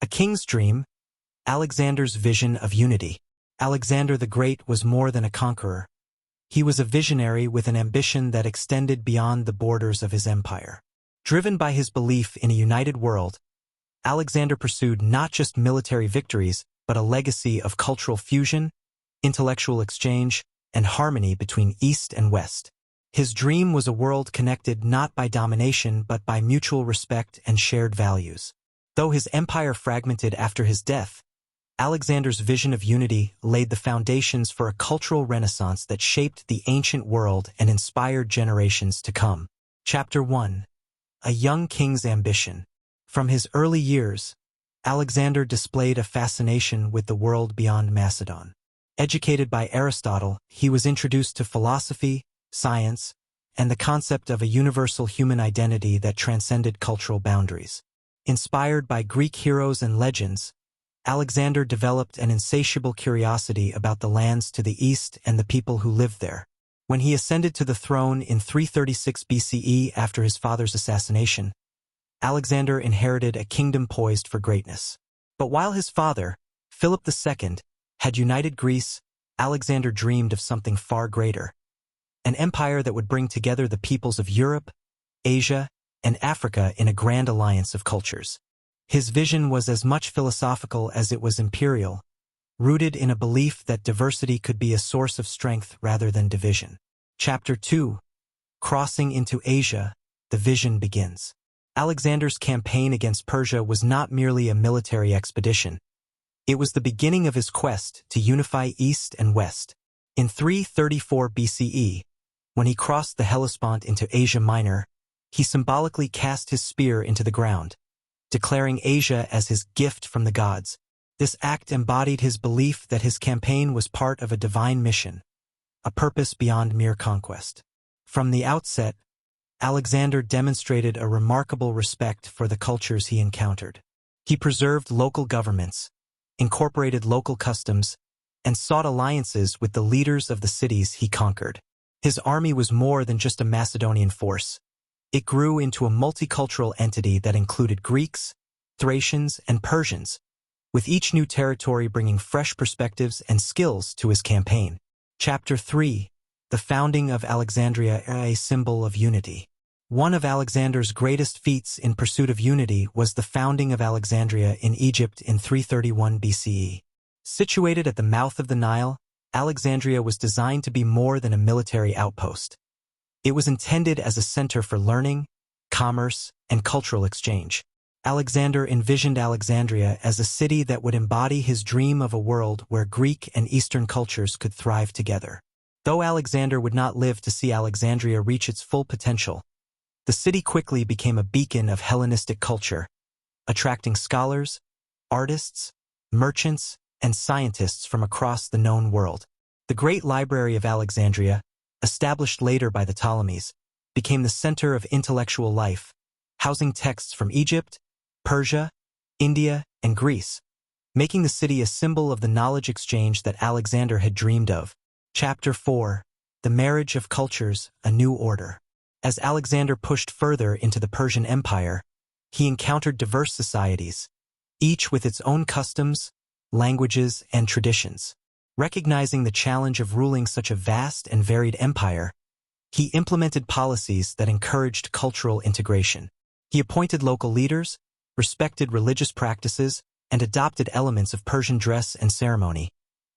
king's dream, Alexander's vision of unity. Alexander the Great was more than a conqueror. He was a visionary with an ambition that extended beyond the borders of his empire. Driven by his belief in a united world, Alexander pursued not just military victories, but a legacy of cultural fusion, intellectual exchange, and harmony between East and West. His dream was a world connected not by domination but by mutual respect and shared values. Though his empire fragmented after his death, Alexander's vision of unity laid the foundations for a cultural renaissance that shaped the ancient world and inspired generations to come. Chapter 1. A young king's ambition. From his early years, Alexander displayed a fascination with the world beyond Macedon. Educated by Aristotle, he was introduced to philosophy, science, and the concept of a universal human identity that transcended cultural boundaries. Inspired by Greek heroes and legends, Alexander developed an insatiable curiosity about the lands to the east and the people who lived there. When he ascended to the throne in 336 BCE after his father's assassination, Alexander inherited a kingdom poised for greatness. But while his father, Philip II, had united Greece, Alexander dreamed of something far greater. An empire that would bring together the peoples of Europe, Asia, and Africa in a grand alliance of cultures. His vision was as much philosophical as it was imperial, rooted in a belief that diversity could be a source of strength rather than division. Chapter 2. Crossing into Asia, the vision begins. Alexander's campaign against Persia was not merely a military expedition. It was the beginning of his quest to unify East and West. In 334 BCE, when he crossed the Hellespont into Asia Minor, he symbolically cast his spear into the ground, declaring Asia as his gift from the gods. This act embodied his belief that his campaign was part of a divine mission, a purpose beyond mere conquest. From the outset, Alexander demonstrated a remarkable respect for the cultures he encountered. He preserved local governments, incorporated local customs, and sought alliances with the leaders of the cities he conquered. His army was more than just a Macedonian force. It grew into a multicultural entity that included Greeks, Thracians, and Persians, with each new territory bringing fresh perspectives and skills to his campaign. Chapter 3. The founding of Alexandria, a symbol of unity. One of Alexander's greatest feats in pursuit of unity was the founding of Alexandria in Egypt in 331 BCE. Situated at the mouth of the Nile, Alexandria was designed to be more than a military outpost. It was intended as a center for learning, commerce, and cultural exchange. Alexander envisioned Alexandria as a city that would embody his dream of a world where Greek and Eastern cultures could thrive together. Though Alexander would not live to see Alexandria reach its full potential, the city quickly became a beacon of Hellenistic culture, attracting scholars, artists, merchants, and scientists from across the known world. The Great Library of Alexandria, established later by the Ptolemies, became the center of intellectual life, housing texts from Egypt, Persia, India, and Greece, making the city a symbol of the knowledge exchange that Alexander had dreamed of. Chapter 4. The Marriage of Cultures, a New Order. As Alexander pushed further into the Persian Empire, he encountered diverse societies, each with its own customs, languages, and traditions. Recognizing the challenge of ruling such a vast and varied empire, he implemented policies that encouraged cultural integration. He appointed local leaders, respected religious practices, and adopted elements of Persian dress and ceremony,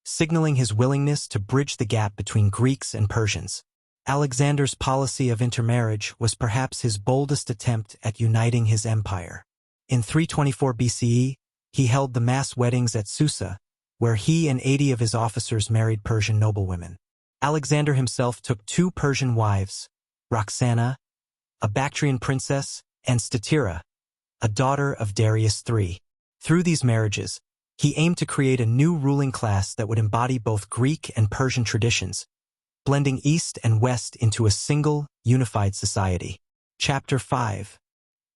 signaling his willingness to bridge the gap between Greeks and Persians. Alexander's policy of intermarriage was perhaps his boldest attempt at uniting his empire. In 324 BCE, he held the mass weddings at Susa, where he and 80 of his officers married Persian noblewomen. Alexander himself took 2 Persian wives, Roxana, a Bactrian princess, and Statira, a daughter of Darius III. Through these marriages, he aimed to create a new ruling class that would embody both Greek and Persian traditions, blending East and West into a single, unified society. Chapter 5.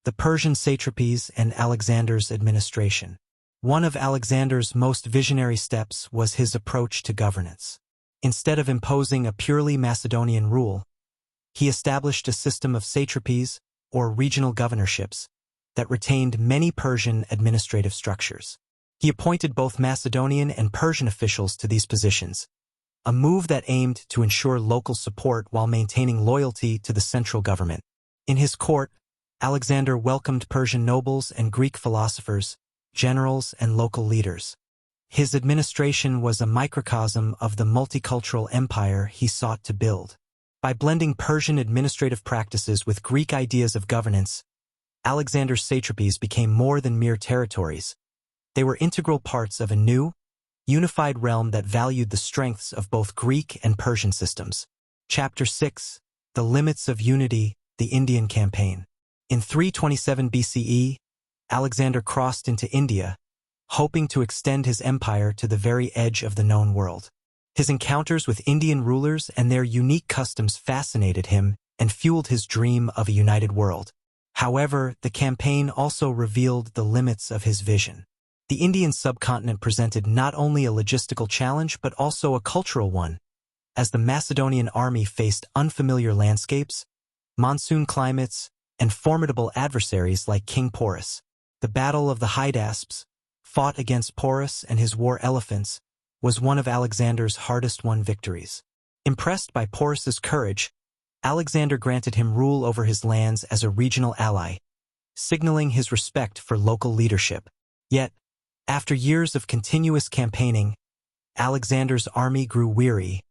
The Persian satrapies and Alexander's administration. One of Alexander's most visionary steps was his approach to governance. Instead of imposing a purely Macedonian rule, he established a system of satrapies, or regional governorships, that retained many Persian administrative structures. He appointed both Macedonian and Persian officials to these positions, a move that aimed to ensure local support while maintaining loyalty to the central government. In his court, Alexander welcomed Persian nobles and Greek philosophers, generals, and local leaders. His administration was a microcosm of the multicultural empire he sought to build. By blending Persian administrative practices with Greek ideas of governance, Alexander's satrapies became more than mere territories. They were integral parts of a new, unified realm that valued the strengths of both Greek and Persian systems. Chapter 6: The Limits of Unity, the Indian Campaign. In 327 BCE, Alexander crossed into India, hoping to extend his empire to the very edge of the known world. His encounters with Indian rulers and their unique customs fascinated him and fueled his dream of a united world. However, the campaign also revealed the limits of his vision. The Indian subcontinent presented not only a logistical challenge but also a cultural one, as the Macedonian army faced unfamiliar landscapes, monsoon climates, and formidable adversaries like King Porus. The Battle of the Hydaspes, fought against Porus and his war elephants, was one of Alexander's hardest-won victories. Impressed by Porus's courage, Alexander granted him rule over his lands as a regional ally, signaling his respect for local leadership. Yet, after years of continuous campaigning, Alexander's army grew weary,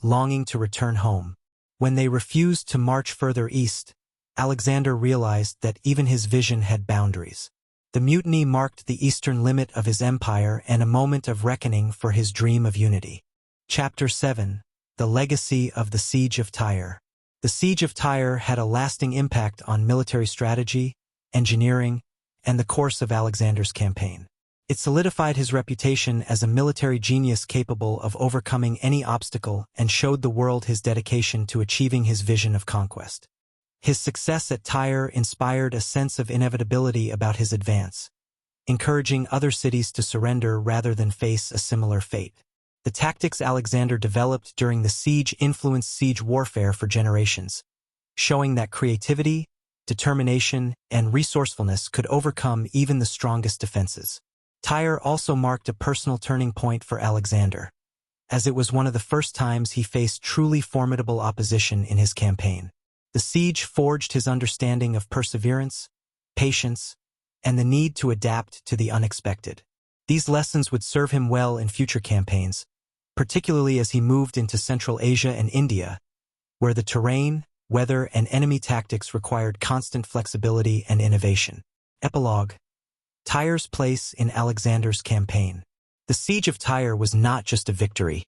longing to return home. When they refused to march further east, Alexander realized that even his vision had boundaries. The mutiny marked the eastern limit of his empire and a moment of reckoning for his dream of unity. Chapter 7: The Legacy of the Siege of Tyre. The Siege of Tyre had a lasting impact on military strategy, engineering, and the course of Alexander's campaign. It solidified his reputation as a military genius capable of overcoming any obstacle and showed the world his dedication to achieving his vision of conquest. His success at Tyre inspired a sense of inevitability about his advance, encouraging other cities to surrender rather than face a similar fate. The tactics Alexander developed during the siege influenced siege warfare for generations, showing that creativity, determination, and resourcefulness could overcome even the strongest defenses. Tyre also marked a personal turning point for Alexander, as it was one of the first times he faced truly formidable opposition in his campaign. The siege forged his understanding of perseverance, patience, and the need to adapt to the unexpected. These lessons would serve him well in future campaigns, particularly as he moved into Central Asia and India, where the terrain, weather, and enemy tactics required constant flexibility and innovation. Epilogue: Tyre's place in Alexander's campaign. The Siege of Tyre was not just a victory.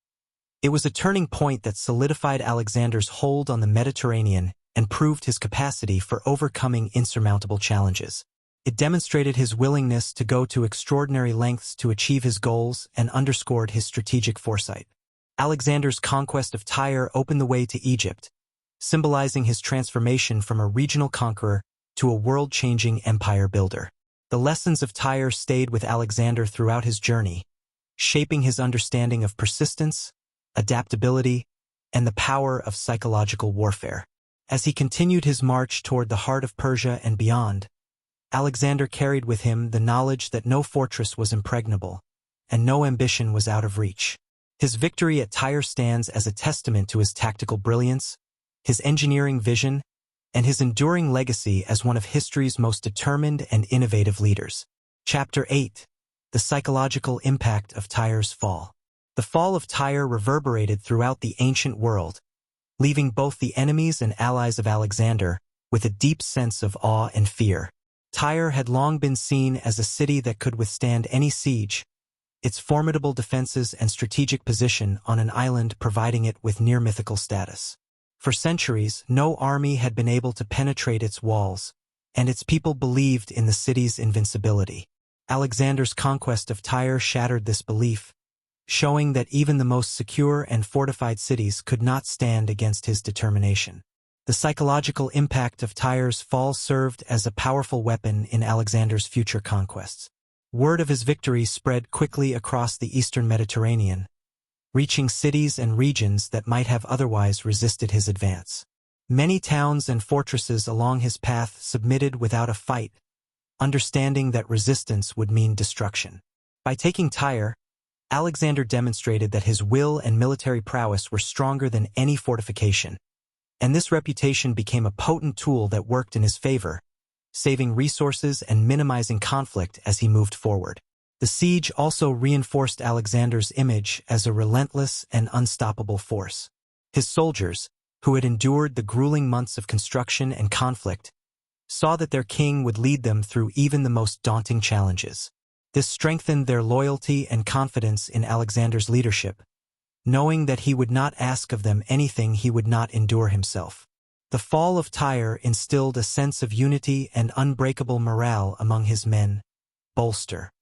It was a turning point that solidified Alexander's hold on the Mediterranean and proved his capacity for overcoming insurmountable challenges. It demonstrated his willingness to go to extraordinary lengths to achieve his goals and underscored his strategic foresight. Alexander's conquest of Tyre opened the way to Egypt, symbolizing his transformation from a regional conqueror to a world-changing empire builder. The lessons of Tyre stayed with Alexander throughout his journey, shaping his understanding of persistence, adaptability, and the power of psychological warfare. As he continued his march toward the heart of Persia and beyond, Alexander carried with him the knowledge that no fortress was impregnable, and no ambition was out of reach. His victory at Tyre stands as a testament to his tactical brilliance, his engineering vision, and his enduring legacy as one of history's most determined and innovative leaders. Chapter 8: The Psychological Impact of Tyre's Fall. The fall of Tyre reverberated throughout the ancient world, leaving both the enemies and allies of Alexander with a deep sense of awe and fear. Tyre had long been seen as a city that could withstand any siege, its formidable defenses and strategic position on an island providing it with near-mythical status. For centuries, no army had been able to penetrate its walls, and its people believed in the city's invincibility. Alexander's conquest of Tyre shattered this belief, showing that even the most secure and fortified cities could not stand against his determination. The psychological impact of Tyre's fall served as a powerful weapon in Alexander's future conquests. Word of his victory spread quickly across the eastern Mediterranean, reaching cities and regions that might have otherwise resisted his advance. Many towns and fortresses along his path submitted without a fight, understanding that resistance would mean destruction. By taking Tyre, Alexander demonstrated that his will and military prowess were stronger than any fortification, and this reputation became a potent tool that worked in his favor, saving resources and minimizing conflict as he moved forward. The siege also reinforced Alexander's image as a relentless and unstoppable force. His soldiers, who had endured the grueling months of construction and conflict, saw that their king would lead them through even the most daunting challenges. This strengthened their loyalty and confidence in Alexander's leadership, knowing that he would not ask of them anything he would not endure himself. The fall of Tyre instilled a sense of unity and unbreakable morale among his men. Bolster.